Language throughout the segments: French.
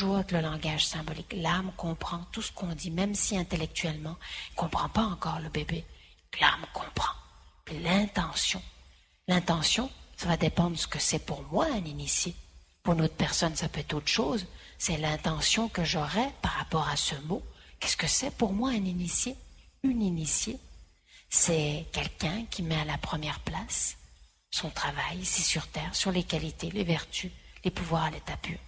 toujours avec le langage symbolique. L'âme comprend tout ce qu'on dit, même si intellectuellement, il ne comprend pas encore le bébé. L'âme comprend. Puis l'intention, ça va dépendre de ce que c'est pour moi un initié. Pour une autre personne, ça peut être autre chose. C'est l'intention que j'aurai par rapport à ce mot. Qu'est-ce que c'est pour moi un initié? Une initiée, c'est quelqu'un qui met à la première place son travail ici sur Terre, sur les qualités, les vertus, les pouvoirs à l'état pur.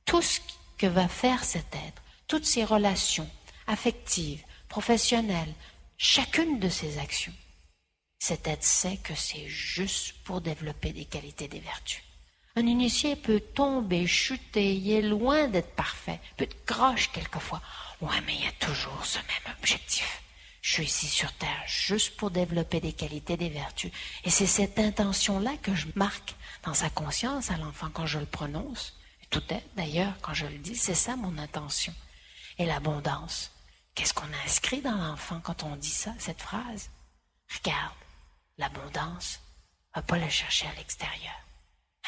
Tout ce que va faire cet être, toutes ses relations affectives, professionnelles, chacune de ses actions, cet être sait que c'est juste pour développer des qualités, des vertus. Un initié peut tomber, chuter, il est loin d'être parfait, peut être croche quelquefois. Ouais, mais il y a toujours ce même objectif. Je suis ici sur Terre juste pour développer des qualités, des vertus. Et c'est cette intention-là que je marque dans sa conscience à l'enfant quand je le prononce. Tout est, d'ailleurs, quand je le dis, c'est ça mon intention. Et l'abondance, qu'est-ce qu'on a inscrit dans l'enfant quand on dit ça, cette phrase? Regarde, l'abondance, va pas la chercher à l'extérieur.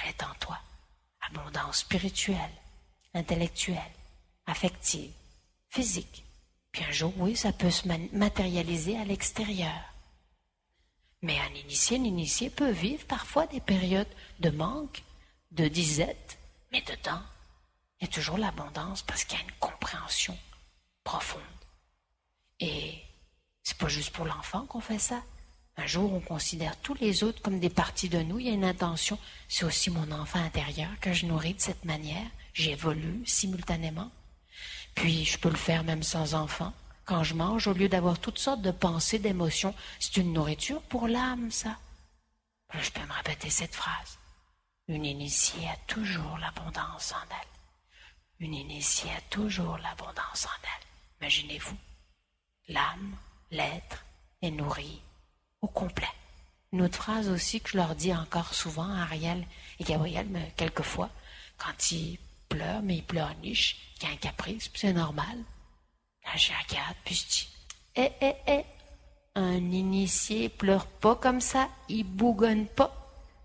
Elle est en toi. Abondance spirituelle, intellectuelle, affective, physique. Puis un jour, oui, ça peut se matérialiser à l'extérieur. Mais un initié peut vivre parfois des périodes de manque, de disette, mais dedans, il y a toujours l'abondance parce qu'il y a une compréhension profonde. Et c'est pas juste pour l'enfant qu'on fait ça. Un jour, on considère tous les autres comme des parties de nous. Il y a une intention. C'est aussi mon enfant intérieur que je nourris de cette manière. J'évolue simultanément. Puis, je peux le faire même sans enfant. Quand je mange, au lieu d'avoir toutes sortes de pensées, d'émotions, c'est une nourriture pour l'âme, ça. Là, je peux me répéter cette phrase. Une initiée a toujours l'abondance en elle. Une initiée a toujours l'abondance en elle. Imaginez-vous. L'âme, l'être, est nourrie au complet. Une autre phrase aussi que je leur dis encore souvent à Ariel et Gabriel, mais quelquefois, quand ils pleurent, mais ils pleurnichent, qu'il y a un caprice, puis c'est normal. Là, je regarde, puis je dis, un initié pleure pas comme ça, il bougonne pas.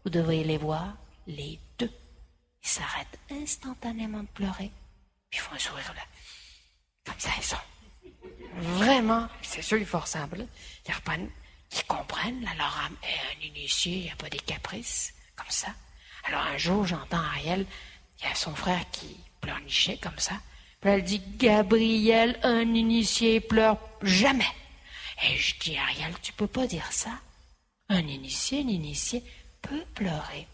Vous devriez les voir, les deux. Ils s'arrêtent instantanément de pleurer, puis ils font un sourire là. Comme ça, ils sont vraiment, c'est sûr, ils font ressembler. Ils reprennent, ils comprennent, là, leur âme est un initié, il n'y a pas des caprices, comme ça. Alors un jour, j'entends Ariel, il y a son frère qui pleurnichait comme ça. Puis elle dit, Gabriel, un initié pleure jamais. Et je dis, Ariel, tu peux pas dire ça. Un initié peut pleurer.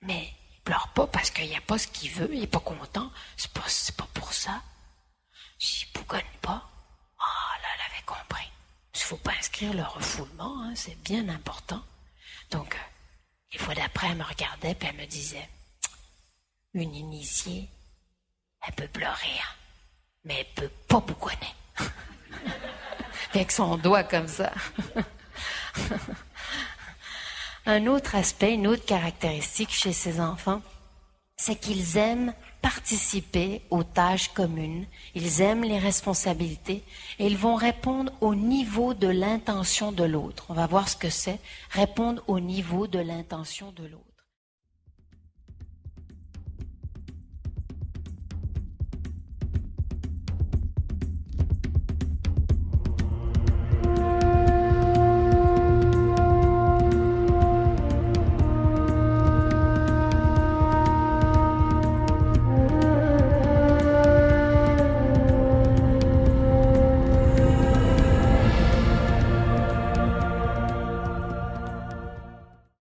Mais il pleure pas parce qu'il n'y a pas ce qu'il veut, il n'est pas content. C'est pas pour ça. S'il bougonne pas, là, elle avait compris. Il ne faut pas inscrire le refoulement, hein, c'est bien important. Donc, les fois d'après, elle me regardait et elle me disait, une initiée, elle peut pleurer, hein, mais elle peut pas bougonner. Avec son doigt comme ça. Un autre aspect, une autre caractéristique chez ces enfants, c'est qu'ils aiment participer aux tâches communes, ils aiment les responsabilités et ils vont répondre au niveau de l'intention de l'autre. On va voir ce que c'est, répondre au niveau de l'intention de l'autre.